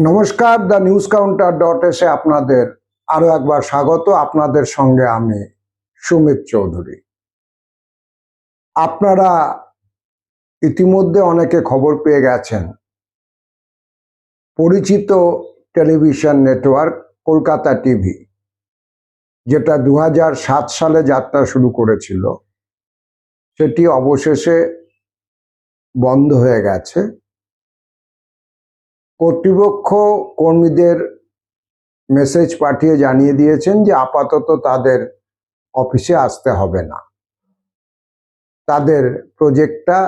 নমস্কার, the news counter .এ আপনাদের আরো একবার স্বাগত। আপনাদের সঙ্গে আমি সুমিত চৌধুরী। আপনারা ইতিমধ্যে অনেকে খবর পেয়ে গেছেন, পরিচিত টেলিভিশন নেটওয়ার্ক কলকাতা টিভি, যেটা 2007 সালে যাত্রা শুরু করেছিল, সেটি অবশেষে বন্ধ হয়ে গেছে। কর্তৃপক্ষ কর্মীদের মেসেজ পাঠিয়ে জানিয়ে দিয়েছেন যে আপাতত তাদের অফিসে আসতে হবে না, তাদের প্রজেক্টটা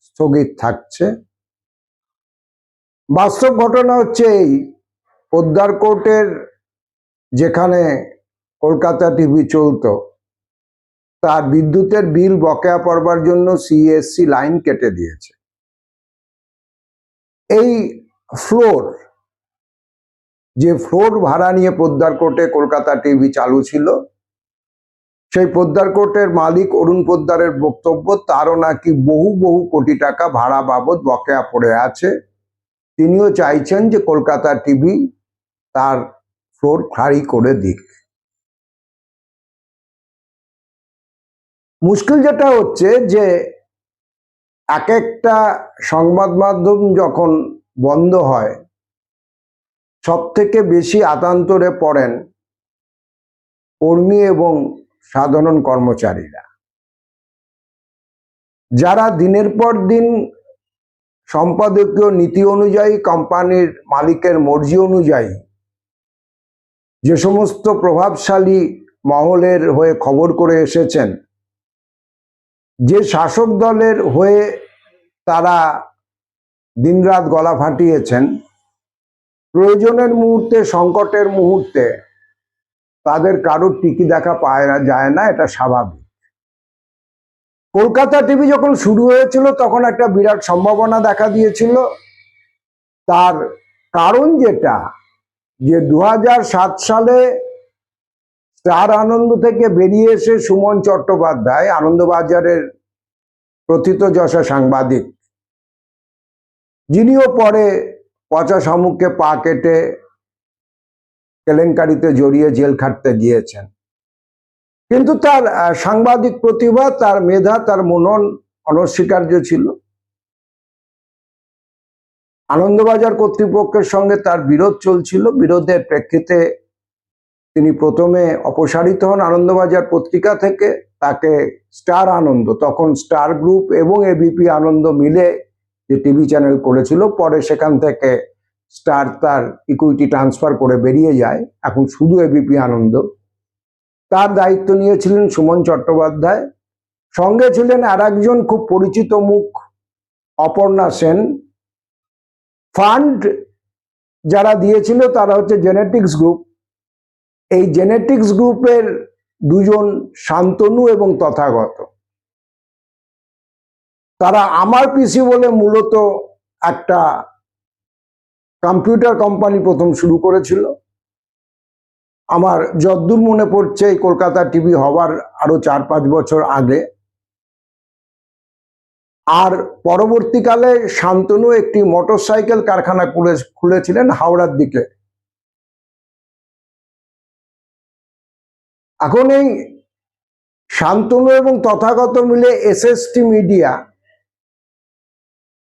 স্থগিত থাকছে। বাস্তব ঘটনা হচ্ছে এই, পোদ্দার কোর্টের যেখানে কলকাতা টিভি চলতো, তার বিদ্যুতের বিল বকেয়া পড়বার জন্য সিএসসি লাইন কেটে দিয়েছে। এই যে ফ্লোর ভাড়া নিয়ে পোদ্দার কোর্টে কলকাতা টিভি চালু ছিল, সেই পোদ্দার কোর্টের মালিক অরুণ পোদ্দারের বক্তব্য, তারও নাকি বহু বহু কোটি টাকা ভাড়া বাবদ বকেয়া পড়ে আছে। তিনিও চাইছেন যে কলকাতা টিভি তার ফ্লোর খালি করে দিক। মুশকিল যেটা হচ্ছে যে এক একটা সংবাদ মাধ্যম যখন বন্ধ হয়, সব থেকে বেশি আতান্তরে পড়েন কর্মী এবং সাধারণ কর্মচারীরা, যারা দিনের পর দিন সম্পাদকীয় নীতি অনুযায়ী, কোম্পানির মালিকের মর্জি অনুযায়ী যে সমস্ত প্রভাবশালী মহলের হয়ে খবর করে এসেছেন, যে শাসক দলের হয়ে তারা দিনরাত গলা ফাটিয়েছেন, প্রয়োজনের মুহূর্তে, সংকটের মুহূর্তে তাদের কারোর টিকি দেখা যায় না, এটা স্বাভাবিক। কলকাতা টিভি যখন শুরু হয়েছিল তখন একটা বিরাট সম্ভাবনা দেখা দিয়েছিল। তার কারণ যেটা, যে 2007 সালে স্টার আনন্দ থেকে বেরিয়ে এসে সুমন চট্টোপাধ্যায়, আনন্দবাজারের প্রথিতযশা সাংবাদিক, যিনিও পরে পচা শামুককে পা কেটে কেলেঙ্কারিতে জড়িয়ে জেল খাটতে গিয়েছেন, কিন্তু তার সাংবাদিক প্রতিভা, তার মেধা, তার মনন অনস্বীকার্য ছিল। আনন্দবাজার কর্তৃপক্ষের সঙ্গে তার বিরোধ চলছিল। বিরোধের প্রেক্ষিতে তিনি প্রথমে অপসারিত হন আনন্দবাজার পত্রিকা থেকে। তাকে স্টার আনন্দ, তখন স্টার গ্রুপ এবং এবিপি আনন্দ মিলে যে টিভি চ্যানেল করেছিল, পরে সেখান থেকে স্টার তার ইকুইটি ট্রান্সফার করে বেরিয়ে যায়, এখন শুধু এবিপি আনন্দ। তার দায়িত্ব নিয়েছিলেন সুমন চট্টোপাধ্যায়। সঙ্গে ছিলেন আর একজন খুব পরিচিত মুখ, অপর্ণা সেন। ফান্ড যারা দিয়েছিল তারা হচ্ছে জেনেটিক্স গ্রুপ। এই জেনেটিক্স গ্রুপের দুজন, শান্তনু এবং তথাগত, তারা আমার পিসি বলে মূলত একটা কম্পিউটার কোম্পানি প্রথম শুরু করেছিল। আমার যদ্দূর মনে পড়ছে, এই কলকাতা টিভি হওয়ার আরো 4-5 বছর আগে। আর পরবর্তীকালে শান্তনু একটি মোটরসাইকেল কারখানা খুলেছিলেন হাওড়ার দিকে। এখন এই শান্তনু এবং তথাগত মিলে এসএসটি মিডিয়া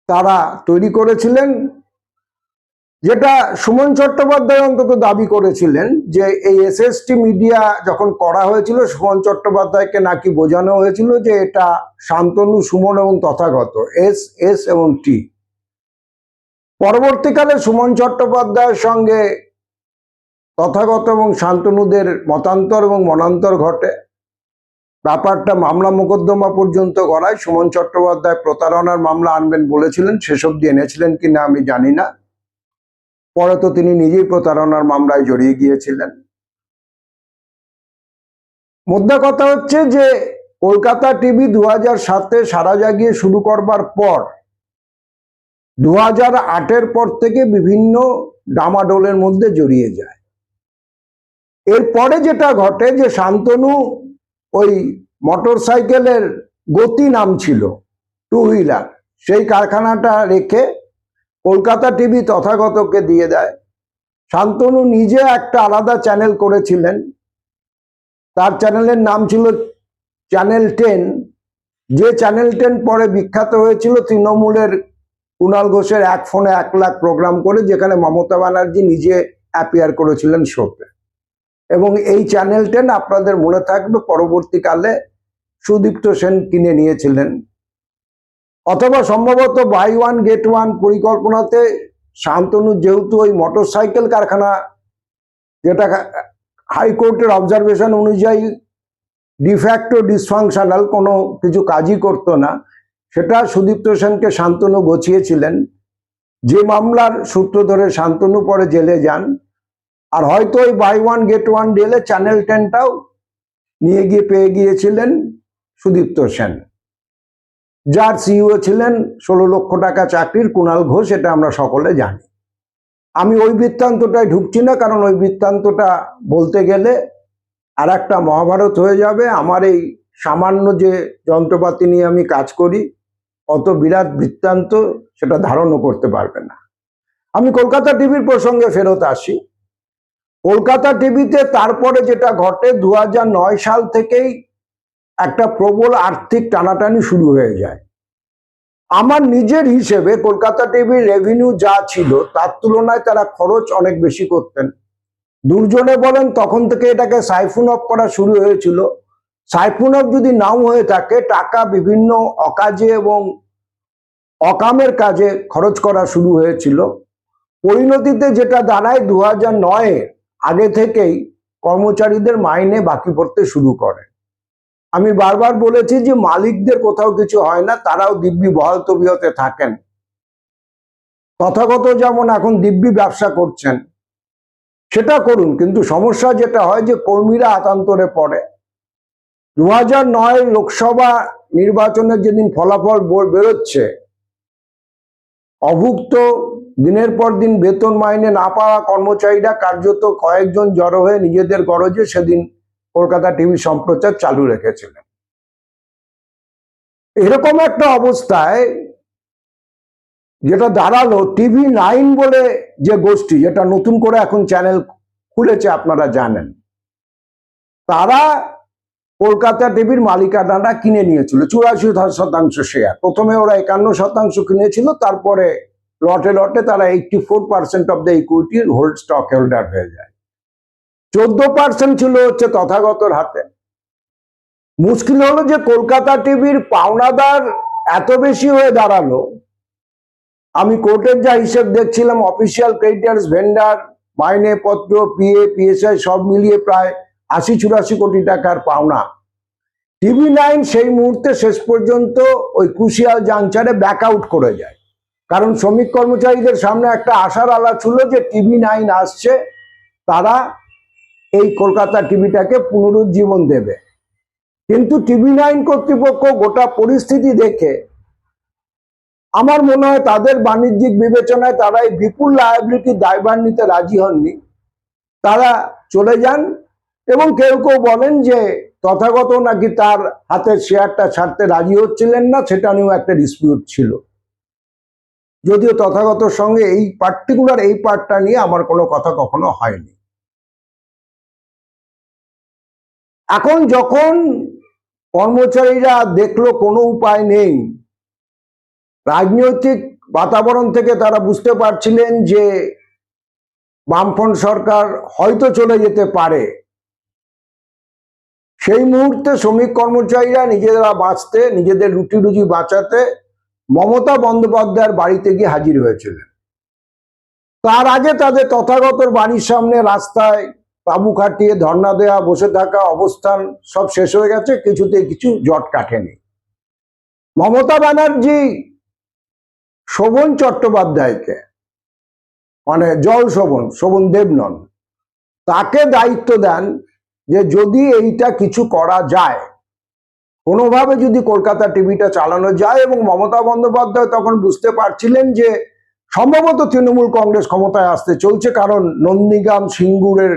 তারা তৈরি করেছিলেন, যেটা সুমন চট্টোপাধ্যায় অন্তত দাবি করেছিলেন যে এই এসএসটি মিডিয়া যখন করা হয়েছিল, সুমন চট্টোপাধ্যায়কে নাকি বোঝানো হয়েছিল যে এটা শান্তনু, সুমন এবং তথাগত, এস এবং টি। পরবর্তীকালে সুমন চট্টোপাধ্যায়ের সঙ্গে তথাগত এবং শান্তনুদের মতান্তর এবং মনান্তর ঘটে। ব্যাপারটা মামলা মোকদ্দমা পর্যন্ত গড়ায়। সুমন চট্টোপাধ্যায় প্রতারণার মামলা আনবেন বলেছিলেন, সেসব দিয়ে এনেছিলেন কিনা আমি জানি না। পরে তো তিনি নিজেই প্রতারণার মামলায় জড়িয়ে গিয়েছিলেন। মোদ্দা কথা হচ্ছে যে কলকাতা টিভি 2007-এ সারা জাগিয়ে শুরু করবার পর 2008-এর পর থেকে বিভিন্ন ডামাডোলের মধ্যে জড়িয়ে যায়। এরপরে যেটা ঘটে, যে শান্তনু ওই মোটরসাইকেলের গতি নাম ছিল, টু হুইলার, সেই কারখানাটা রেখে কলকাতা টিভি তথাগতকে দিয়ে দেয়। শান্তনু নিজে একটা আলাদা চ্যানেল করেছিলেন, তার চ্যানেলের নাম ছিল চ্যানেল 10, যে চ্যানেল 10 পরে বিখ্যাত হয়েছিল তৃণমূলের কুণাল ঘোষের এক ফোনে 1 লাখ প্রোগ্রাম করে, যেখানে মমতা ব্যানার্জি নিজে অ্যাপিয়ার করেছিলেন শোতে। এবং এই চ্যানেল 10 আপনাদের মনে থাকবে পরবর্তীকালে সুদীপ্ত সেন কিনে নিয়েছিলেন, অথবা সম্ভবত বাই ওয়ান গেট ওয়ান পরিকল্পনাতে শান্তনু যেহেতু ওই মোটরসাইকেল কারখানা, যেটা হাইকোর্টের অবজারভেশন অনুযায়ী ডিফ্যাক্টো ডিসফাংশনাল, কোনো কিছু কাজই করতো না, সেটা সুদীপ্ত সেনকে শান্তনু গছিয়েছিলেন, যে মামলার সূত্র ধরে শান্তনু পরে জেলে যান। আর হয়তো ওই বাই ওয়ান গেট ওয়ান ডিলে চ্যানেল 10টাও নিয়ে গিয়ে পেয়ে গিয়েছিলেন সুদীপ্ত সেন, যার সিইও ছিলেন 16 লক্ষ টাকা চাকরির কুণাল ঘোষ। এটা আমরা সকলে জানি। আমি ওই বৃত্তান্তটায় ঢুকছি না, কারণ ওই বৃত্তান্তটা বলতে গেলে আর একটা মহাভারত হয়ে যাবে। আমার এই সামান্য যে যন্ত্রপাতি নিয়ে আমি কাজ করি, অত বিরাট বৃত্তান্ত সেটা ধারণও করতে পারবে না। আমি কলকাতা টিভির প্রসঙ্গে ফেরত আসি। কলকাতা টিভিতে তারপরে যেটা ঘটে, 2009 সাল থেকেই একটা প্রবল আর্থিক টানাটানি শুরু হয়ে যায়। আমার নিজের হিসেবে কলকাতা টিভির রেভিনিউ যা ছিল তার তুলনায় তারা খরচ অনেক বেশি করতেন। দুর্জনে বলেন তখন থেকে এটাকে সাইফুন অফ করা শুরু হয়েছিল। সাইফুন অফ যদি নাও হয়ে থাকে, টাকা বিভিন্ন অকাজে এবং অকামের কাজে খরচ করা শুরু হয়েছিল। পরিণতিতে যেটা দাঁড়ায়, 2009 আগে থেকেই কর্মচারীদের মাইনে বাকি পড়তে শুরু করে। আমি বারবার বলেছি যে মালিকদের কোথাও কিছু হয় না, তারাও দিব্যি বহাল তবিয়তে থাকেন। তথাগত যেমন এখন দিব্যি ব্যবসা করছেন, সেটা করুন, কিন্তু সমস্যা যেটা হয় যে কর্মীরা আতান্তরে পড়ে। 2009 লোকসভা নির্বাচনের যেদিন ফলাফল বেরোচ্ছে, অভুক্ত দিনের পর দিন বেতন মাইনে না পাওয়া কর্মচারীরা কার্যত কয়েকজন জড়ো হয়ে নিজেদের গরজে সেদিন কলকাতা টিভি সম্প্রচার চালু রেখেছিলেন। এরকম একটা অবস্থায় যেটা দাঁড়ালো, TV9 বলে যে গোষ্ঠী, যেটা নতুন করে এখন চ্যানেল খুলেছে আপনারা জানেন, তারা কলকাতা টিভির মালিকানাটা কিনে নিয়েছিল 84% শেয়ার। প্রথমে ওরা 51% কিনেছিল, তারপরে লটে লটে তারা 84% of the equity hold stock holder হয়ে যায়। 14% ছিল হচ্ছে তথাগতর হাতে। মুশকিল হলো যে কলকাতা টিভির পাওনাদার এত বেশি হয়ে দাঁড়ালো। আমি কোর্টের যা হিসেব দেখছিলাম, অফিসিয়াল ক্রেডিটার্স, ভেন্ডার, মাইনে পত্র, পিএ, পিএসআই সব মিলিয়ে প্রায় 80-84 কোটি টাকার পাওনা। TV9 সেই মুহূর্তে শেষ পর্যন্ত ওই ক্রুশিয়াল জাংচারে ব্যাক আউট করে যায়, কারণ শ্রমিক কর্মচারীদের সামনে একটা আশার আলা ছিল যে TV9 আসছে, তারা এই কলকাতা টিভিটাকে পুনরুজ্জীবন দেবে। কিন্তু TV9 কর্তৃপক্ষ গোটা পরিস্থিতি দেখে আমার মনে হয় তাদের বাণিজ্যিক বিবেচনায় তারা এই বিপুল লায়াবিলিটি দায়ভার নিতে রাজি হননি। তারা চলে যান, এবং কেউ কেউ বলেন যে তথাগত নাকি তার হাতের শেয়ারটা ছাড়তে রাজি হচ্ছিলেন না, সেটা নিয়েও একটা ডিসপিউট ছিল। যদিও তথাগতর সঙ্গে এই পার্টিকুলার এই পার্টটা নিয়ে আমার কোনো কথা কখনো হয়নি। এখন যখন কর্মচারীরা দেখলো কোনো উপায় নেই, রাজনৈতিক বাতাবরণ থেকে তারা বুঝতে পারছিলেন যে বামফ্রন্ট সরকার হয়তো চলে যেতে পারে, সেই মুহূর্তে শ্রমিক কর্মচারীরা নিজেরা বাঁচতে, নিজেদের রুটি রুজি বাঁচাতে মমতা বন্দ্যোপাধ্যায়ের বাড়িতে গিয়ে হাজির হয়েছিলেন। তার আগে তাদের তথাগতর বাড়ির সামনে রাস্তায় তাঁবু খাটিয়ে ধর্ণা দেওয়া, বসে থাকা, অবস্থান সব শেষ হয়ে গেছে, কিছুতে কিছু জট কাটেনি। মমতা ব্যানার্জি শোভন চট্টোপাধ্যায়কে, মানে জল শোভন দেবনন, তাকে দায়িত্ব দেন যে যদি এইটা কিছু করা যায়, কোনোভাবে যদি কলকাতা টিভিটা চালানো যায়। এবং মমতা বন্দ্যোপাধ্যায় তখন বুঝতে পারছিলেন যে সম্ভবত তৃণমূল কংগ্রেস ক্ষমতায় আসতে চলছে, কারণ নন্দীগ্রাম সিঙ্গুরের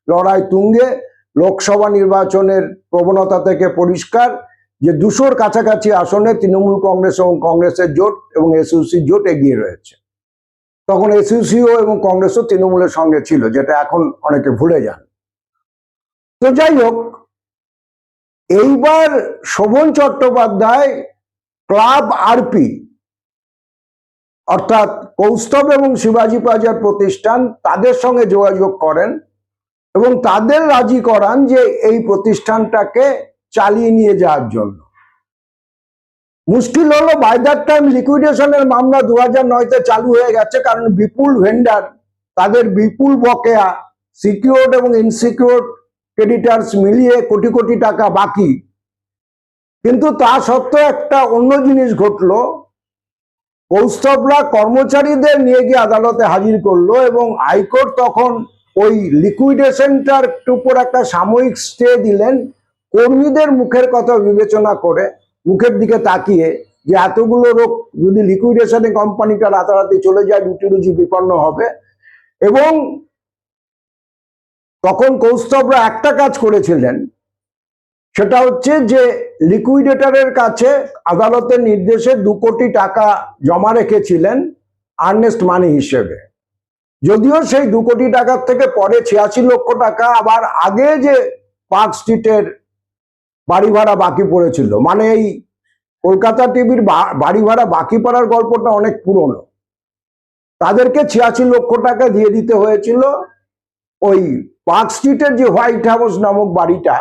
লড়াই তুঙ্গে, লোকসভা নির্বাচনের প্রবণতা থেকে পরিষ্কার যে 200-র কাছাকাছি আসনে তৃণমূল কংগ্রেস এবং কংগ্রেসের জোট এবং এসইউসি জোট এগিয়ে রয়েছে। তখন এসইউসিও এবং কংগ্রেসও তৃণমূলের সঙ্গে ছিল, যেটা এখন অনেকে ভুলে যান। তো যাই হোক, এইবার শোভন চট্টোপাধ্যায় ক্লাব আরপি অর্থাৎ কৌস্তব এবং শিবাজি পাজার প্রতিষ্ঠান, তাদের সঙ্গে যোগাযোগ করেন এবং তাদের রাজি করান যে এই প্রতিষ্ঠানটাকে চালিয়ে নিয়ে যাওয়ার জন্য। মুশকিল হলো, বাই দ্যাট টাইম লিকুইডেশনের মামলা 2009-তে চালু হয়ে গেছে, কারণ বিপুল ভেন্ডার, তাদের বিপুল বকেয়া, সিকিউরড এবং ইনসিকিউরড ক্রেডিটার্স মিলিয়ে কোটি কোটি টাকা বাকি। কিন্তু তা সত্ত্বেও একটা অন্য জিনিস ঘটলো, কৌস্তবরা কর্মচারীদের নিয়ে গিয়ে আদালতে হাজির করলো এবং হাইকোর্ট তখন ওই লিকুইডেশনটার উপর একটা সাময়িক স্টে দিলেন, কর্মীদের মুখের কথা বিবেচনা করে, মুখের দিকে তাকিয়ে, যে এতগুলো লোক যদি লিকুইডেশনে কোম্পানিটা রাতারাতি চলে যায়, রুটি রুজি বিপন্ন হবে। এবং তখন কৌস্তবরা একটা কাজ করেছিলেন, সেটা হচ্ছে যে লিকুইডেটরের কাছে আদালতের নির্দেশে 2 কোটি টাকা জমা রেখেছিলেন আর্নেস্ট মানি হিসেবে। যদিও সেই 2 কোটি টাকার থেকে পরে 86 লক্ষ টাকা আবার আগে যে পার্ক স্ট্রিটের বাড়ি ভাড়া বাকি পড়েছিল, মানে এই কলকাতা টিভির বাড়ি ভাড়া বাকি পড়ার গল্পটা অনেক পুরনো। তাদেরকে 86 লক্ষ টাকা দিয়ে দিতে হয়েছিল ওই পার্ক স্ট্রিটের যে হোয়াইট হাউস নামক বাড়িটা,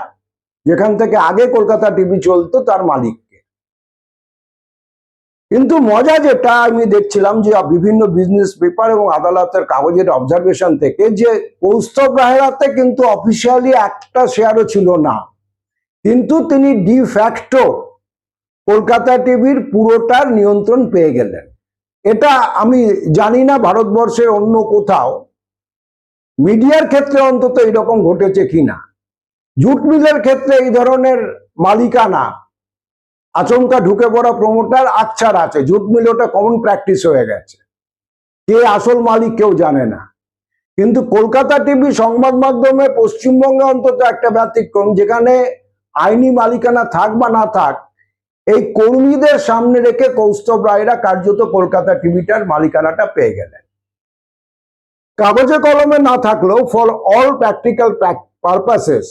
যেখান থেকে আগে কলকাতা টিভি চলতো, তার মালিককে। কিন্তু মজা যেটা আমি দেখছিলাম যে বিভিন্ন বিজনেস পেপার এবং আদালতের কাগজের অবজারভেশন থেকে, যে কৌস্তব রায়ের হাতে কিন্তু অফিসিয়ালি একটা শেয়ারও ছিল না, কিন্তু তিনি ডি ফ্যাক্টো কলকাতা টিভির পুরোটার নিয়ন্ত্রণ পেয়ে গেলেন। এটা আমি জানি না ভারতবর্ষের অন্য কোথাও মিডিয়ার ক্ষেত্রে অন্তত এরকম ঘটেছে কিনা। জুট মিলের ক্ষেত্রে এই ধরনের মালিকানা, আচমকা ঢুকে পড়া প্রমোটার আকছাড় আছে। জুট মিল ওটা কমন প্র্যাকটিস হয়ে গেছে, কে আসল মালিক কেউ জানে না। কিন্তু কলকাতা টিভি সংবাদ মাধ্যমে পশ্চিমবঙ্গে অন্তত একটা ব্যতিক্রম, যেখানে আইনি মালিকানা থাক বা না থাক, এই কর্মীদের সামনে রেখে কৌস্তব রায়রা কার্যত কলকাতা টিভিটার মালিকানাটা পেয়ে গেলেন। কাগজে কলমে না থাকলেও ফর অল প্র্যাকটিক্যাল পারপাসেস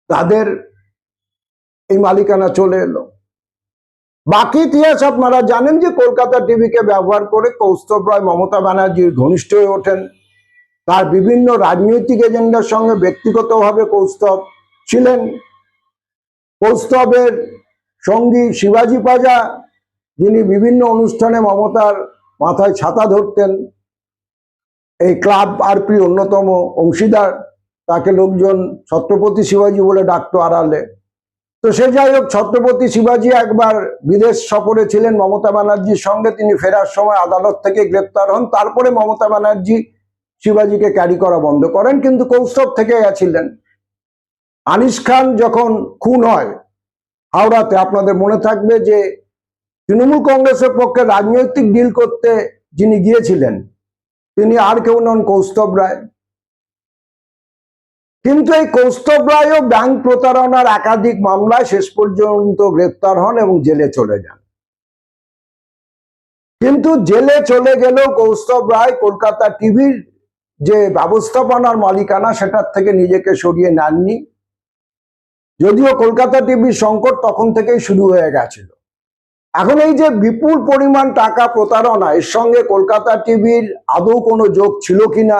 তাদের এই মালিকানা চলে এলো। বাকি ইতিহাস আপনারা জানেন, যে কলকাতা টিভিকে ব্যবহার করে কৌস্তব রায় মমতা ব্যানার্জির ঘনিষ্ঠ হয়ে ওঠেন। তার বিভিন্ন রাজনৈতিক এজেন্ডার সঙ্গে ব্যক্তিগতভাবে কৌস্তব ছিলেন। কৌস্তবের সঙ্গী শিবাজি পাজা, যিনি বিভিন্ন অনুষ্ঠানে মমতার মাথায় ছাতা ধরতেন, এই ক্লাব আরপি অন্যতম অংশীদার, তাকে লোকজন ছত্রপতি শিবাজি বলে ডাকতো আড়ালে। তো সে যাই হোক, ছত্রপতি শিবাজি একবার বিদেশ সফরে ছিলেন মমতা ব্যানার্জির সঙ্গে, তিনি ফেরার সময় আদালত থেকে গ্রেপ্তার হন। তারপরে মমতা ব্যানার্জি শিবাজিকে ক্যারি করা বন্ধ করেন, কিন্তু কৌস্তব থেকে গেছিলেন। আনিস খান যখন খুন হয় হাওড়াতে, আপনাদের মনে থাকবে যে তৃণমূল কংগ্রেসের পক্ষে রাজনৈতিক ডিল করতে যিনি গিয়েছিলেন, তিনি আর কেউ নন, কৌস্তব রায়। কিন্তু এই কৌস্তব রায়ও ব্যাংক প্রতারণার একাধিক মামলায় শেষ পর্যন্ত গ্রেপ্তার হন এবং জেলে চলে যান। কিন্তু জেলে চলে গেলেও কৌস্তব রায় কলকাতা টিভির যে ব্যবস্থাপনার মালিকানা, সেটার থেকে নিজেকে সরিয়ে নেননি। যদিও কলকাতা টিভির সংকট তখন থেকেই শুরু হয়ে গেছিল। এখন এই যে বিপুল পরিমাণ টাকা প্রতারণা, এর সঙ্গে কলকাতা টিভির আদৌ কোনো যোগ ছিল কিনা,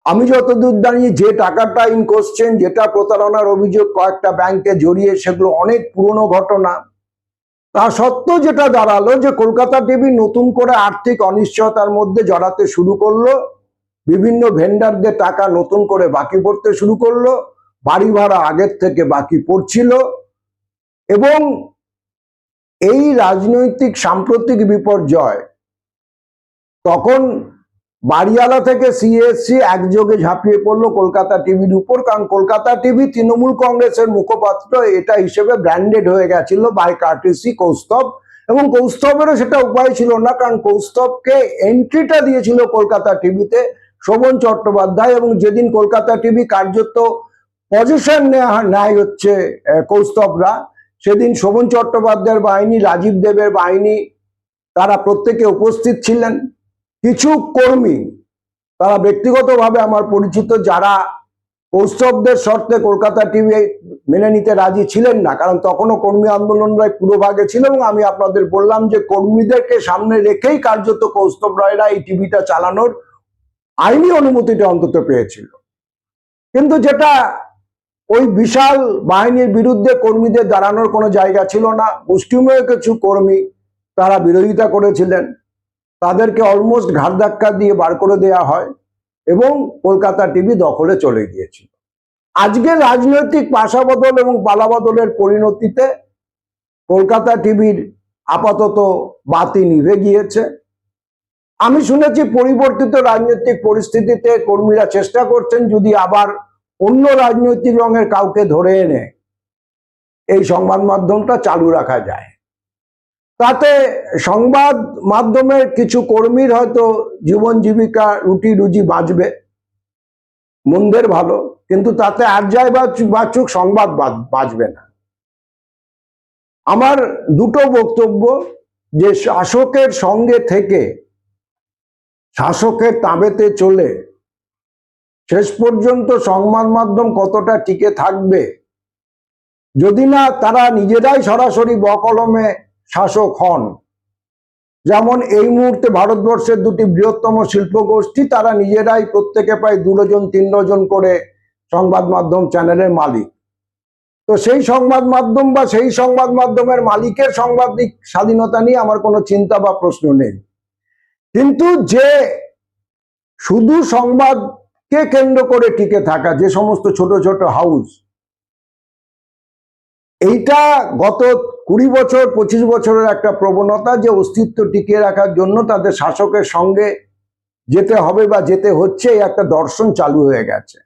আমি যতদূর জানি যে টাকাটা ইন কোশ্চেন, যেটা প্রতারণার অভিযোগ কয়েকটা ব্যাংকে জড়িয়ে, সেগুলো অনেক পুরনো ঘটনা। তা সত্ত্বেও যেটা দাঁড়ালো, যে কলকাতা টিভি নতুন করে আর্থিক অনিশ্চয়তার মধ্যে জড়াতে শুরু করলো, বিভিন্ন ভেন্ডারদের টাকা নতুন করে বাকি পড়তে শুরু করলো, বাড়ি ভাড়া আগের থেকে বাকি পড়ছিল। এবং এই রাজনৈতিক সাম্প্রতিক বিপর্যয়, তখন বাড়িওয়ালা থেকে সিএসসি একযোগে ঝাঁপিয়ে পড়লো কলকাতা টিভির উপর, কারণ কলকাতা টিভি তৃণমূল কংগ্রেসের মুখপাত্র এটা হিসেবে ব্র্যান্ডেড হয়ে গেছিল বাই কার্টিসি কৌস্তব। এবং কৌস্তবেরও সেটা উপায় ছিল না, কারণ কৌস্তবকে এন্ট্রিটা দিয়েছিল কলকাতা টিভিতে শোভন চট্টোপাধ্যায়। এবং যেদিন কলকাতা টিভি কার্যত পজিশন নেয় হচ্ছে কৌস্তবরা, সেদিন শোভন চট্টোপাধ্যায়ের বাহিনী, রাজীব দেবের বাহিনী তারা প্রত্যেকে উপস্থিত ছিলেন। কিছু কর্মী তারা ব্যক্তিগতভাবে আমার পরিচিত, যারা কৌস্তবদের শর্তে কলকাতা টিভি মেনে নিতে রাজি ছিলেন না, কারণ তখনও কর্মী আন্দোলনরাই পুরোভাগে ছিল। এবং আমি আপনাদের বললাম যে কর্মীদেরকে সামনে রেখেই কার্যত কৌস্তব রায়রা এই টিভিটা চালানোর আইনি অনুমতিটা অন্তত পেয়েছিল। কিন্তু যেটা ওই বিশাল বাহিনীর বিরুদ্ধে কর্মীদের দাঁড়ানোর কোনো জায়গা ছিল না। মুষ্টিমেয় কিছু কর্মী তারা বিরোধিতা করেছিলেন, তাদেরকে অলমোস্ট ঘাড় ধাক্কা দিয়ে বার করে দেওয়া হয় এবং কলকাতা টিভি দখলে চলে গিয়েছিল। আজকে রাজনৈতিক পাশাবদল এবং পালাবদলের পরিণতিতে কলকাতা টিভির আপাতত বাতি নিভে গিয়েছে। আমি শুনেছি পরিবর্তিত রাজনৈতিক পরিস্থিতিতে কর্মীরা চেষ্টা করছেন যদি আবার অন্য রাজনৈতিক রঙের কাউকে ধরে এনে এই সংবাদ মাধ্যমটা চালু রাখা যায়। তাতে সংবাদ মাধ্যমের কিছু কর্মীর হয়তো জীবন জীবিকা রুটি রুজি বাঁচবে, মন্দের ভালো, কিন্তু তাতে আর যায় বাঁচুক, সংবাদ বাঁচবে না। আমার দুটো বক্তব্য, যে শাসকের সঙ্গে থেকে শাসকের তাবেতে চলে শেষ পর্যন্ত সংবাদ মাধ্যম কতটা টিকে থাকবে যদি না তারা নিজেরাই সরাসরি বকলমে শাসক হন। যেমন এই মুহূর্তে ভারতবর্ষের দুটি বৃহত্তম শিল্প গোষ্ঠী, তারা নিজেরাই প্রত্যেকে প্রায় 2 ডজন 3 ডজন করে সংবাদ মাধ্যম চ্যানেলের মালিক। তো সেই সংবাদ মাধ্যম বা সেই সংবাদ মাধ্যমের মালিকের সাংবাদিক স্বাধীনতা নিয়ে আমার কোনো চিন্তা বা প্রশ্ন নেই। কিন্তু যে শুধু সংবাদকে কেন্দ্র করে টিকে থাকা যে সমস্ত ছোট ছোট হাউস, এইটা গত 20 বছর 25 বছরের একটা প্রবণতা, যে অস্তিত্ব টিকিয়ে রাখার জন্য তাদের শাসকের সঙ্গে যেতে হবে বা যেতে হচ্ছে, এই একটা দর্শন চালু হয়ে গেছে।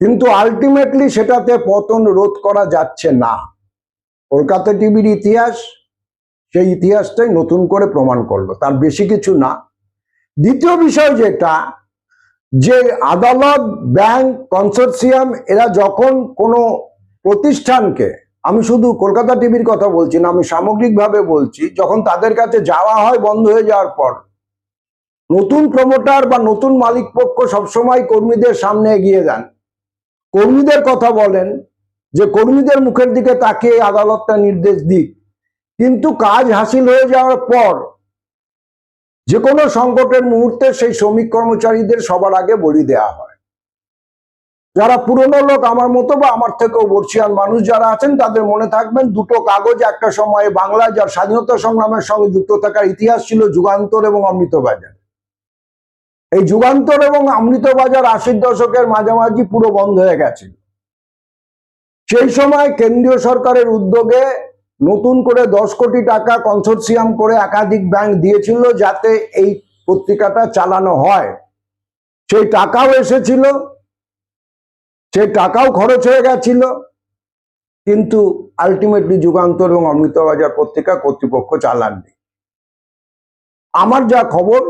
কিন্তু আলটিমেটলি সেটাতে পতন রোধ করা যাচ্ছে না। কলকাতা টিভির ইতিহাস সেই ইতিহাসটাই নতুন করে প্রমাণ করলো, তার বেশি কিছু না। দ্বিতীয় বিষয় যেটা, যে আদালত, ব্যাংক, কনসোর্সিয়াম এরা যখন কোনো প্রতিষ্ঠানকে, আমি শুধু কলকাতা টিভির কথা বলছি না, আমি সামগ্রিকভাবে বলছি, যখন তাদের কাছে যাওয়া হয় বন্ধ হয়ে যাওয়ার পর, নতুন প্রমোটার বা নতুন মালিক পক্ষ সবসময় কর্মীদের সামনে এগিয়ে যান, কর্মীদের কথা বলেন, যে কর্মীদের মুখের দিকে তাকিয়ে আদালতটা নির্দেশ দিক। কিন্তু কাজ হাসিল হয়ে যাওয়ার পর যে কোনো সংকটের মুহূর্তে সেই শ্রমিক কর্মচারীদের সবার আগে বলি দেওয়া হয়। যারা পুরনো লোক আমার মতো বা আমার থেকেও বর্ষিয়ান মানুষ যারা আছেন, তাদের মনে থাকবেন দুটো কাগজ একটা সময়ে বাংলায় যার স্বাধীনতা সংগ্রামের সঙ্গে যুক্ত থাকার ইতিহাস ছিল, যুগান্তর এবং অমৃতবাজার। এই যুগান্তর এবং অমৃতবাজার 80-র দশকের মাঝামাঝি পুরো বন্ধ হয়ে গেছিল। সেই সময় কেন্দ্রীয় সরকারের উদ্যোগে নতুন করে 10 কোটি টাকা কনসোর্সিয়াম করে একাধিক ব্যাংক দিয়েছিল যাতে এই পত্রিকাটা চালানো হয়। সেই টাকাও এসেছিল, সেই টাকাও খরচ হয়ে গেছিল, কিন্তু আলটিমেটলি যুগান্তর এবং অমৃতবাজার পত্রিকা কর্তৃপক্ষ চালাননি। আমার যা খবর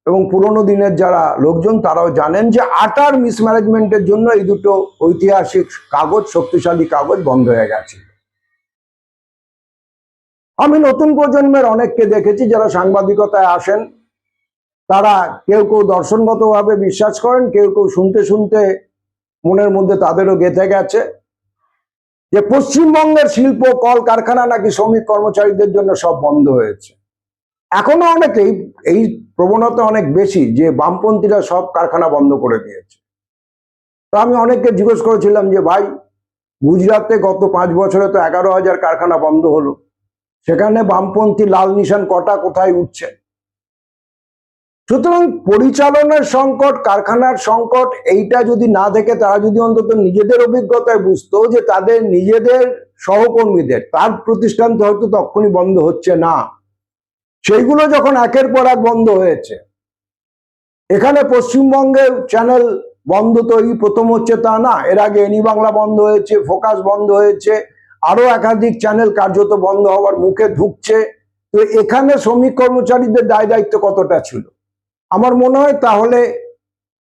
এবং পুরনো দিনের যারা লোকজন তারাও জানেন যে আটার মিসম্যানেজমেন্টের জন্য এই দুটো ঐতিহাসিক কাগজ, শক্তিশালী কাগজ বন্ধ হয়ে গেছে। আমি নতুন প্রজন্মের অনেককে দেখেছি যারা সাংবাদিকতায় আসেন, তারা কেউ কেউ দর্শনগতভাবে বিশ্বাস করেন, কেউ কেউ শুনতে শুনতে মনের মধ্যে তাদেরও গেঁথে গেছে যে পশ্চিমবঙ্গের শিল্প কল কারখানা নাকি শ্রমিক কর্মচারীদের জন্য সব বন্ধ হয়েছে। এখনো অনেকেই, এই প্রবণতা অনেক বেশি, যে বামপন্থীরা সব কারখানা বন্ধ করে দিয়েছে। তো আমি অনেককে জিজ্ঞেস করেছিলাম যে ভাই, গুজরাটে গত 5 বছরে তো 11,000 কারখানা বন্ধ হলো, সেখানে বামপন্থী লাল নিশান কটা কোথায় উঠছে? সুতরাং পরিচালনার সংকট, কারখানার সংকট, এইটা যদি না দেখে তারা যদি অন্তত নিজেদের অভিজ্ঞতায় বুঝতো যে তাদের নিজেদের সহকর্মীদের, তার প্রতিষ্ঠান তো হয়তো তখনই বন্ধ হচ্ছে না, সেইগুলো যখন একের পর এক বন্ধ হয়েছে। এখানে পশ্চিমবঙ্গের চ্যানেল বন্ধ তো এই প্রথম হচ্ছে তা না, এর আগে এনি বাংলা বন্ধ হয়েছে, ফোকাস বন্ধ হয়েছে, আরো একাধিক চ্যানেল কার্যত বন্ধ হওয়ার মুখে ঢুকছে। তো এখানে শ্রমিক কর্মচারীদের দায় দায়িত্ব কতটা ছিল? আমার মনে হয় তাহলে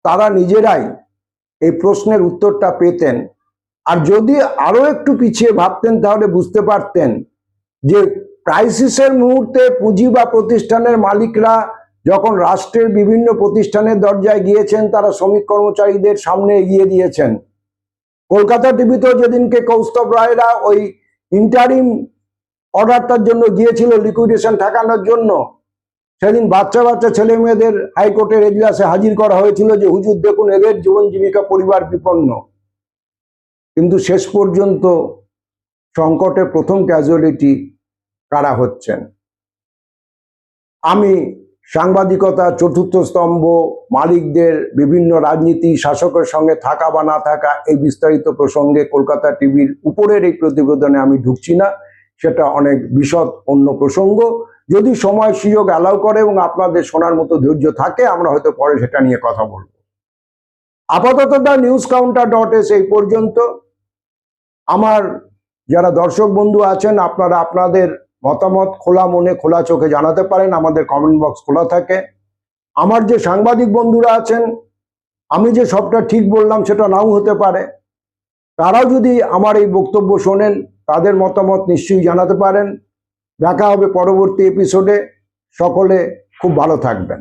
তারা নিজেরাই এই প্রশ্নের উত্তরটা পেতেন। আর যদি আরো একটু পিছিয়ে ভাবতেন তাহলে বুঝতে পারতেন যে ক্রাইসিসের মুহূর্তে পুঁজি বা প্রতিষ্ঠানের মালিকরা যখন রাষ্ট্রের বিভিন্ন প্রতিষ্ঠানের দরজায় গিয়েছেন, তারা শ্রমিক কর্মচারীদের সামনে এগিয়ে দিয়েছেন। কলকাতা টিভিতেও যেদিনকে কৌস্তব রায়রা ওই ইন্টারিম অর্ডারটার জন্য গিয়েছিল লিকুইডেশন ঠেকানোর জন্য, সেদিন বাচ্চা বাচ্চা ছেলে মেয়েদের হাইকোর্টের এজলাসে হাজির করা হয়েছিল যে হুজুর দেখুন এদের জীবন জীবিকা পরিবার বিপন্ন। কিন্তু শেষ পর্যন্ত সংকটের প্রথম ক্যাজুয়ালিটি কারা হচ্ছেন? আমি সাংবাদিকতা চতুর্থ স্তম্ভ, মালিকদের বিভিন্ন রাজনীতি, শাসকের সঙ্গে থাকা বা না থাকা, এই বিস্তারিত প্রসঙ্গে কলকাতা টিভির উপরের এই প্রতিবেদনে আমি ঢুকছি না, সেটা অনেক বিশদ অন্য প্রসঙ্গ। যদি সময় সুযোগ অ্যালাউ করে এবং আপনাদের শোনার মতো ধৈর্য থাকে, আমরা হয়তো পরে সেটা নিয়ে কথা বলবো। আপাতত দ্য নিউজ কাউন্টার.es এই পর্যন্ত। আমার যারা দর্শক বন্ধু আছেন, আপনারা আপনাদের মতামত খোলা মনে খোলা চোখে জানাতে পারেন, আমাদের কমেন্ট বক্স খোলা থাকে। আমার যে সাংবাদিক বন্ধুরা আছেন, আমি যে সবটা ঠিক বললাম সেটা নাও হতে পারে, তারাও যদি আমার এই বক্তব্য শোনেন, তাদের মতামত নিশ্চয়ই জানাতে পারেন। দেখা হবে পরবর্তী এপিসোডে। সকলে খুব ভালো থাকবেন।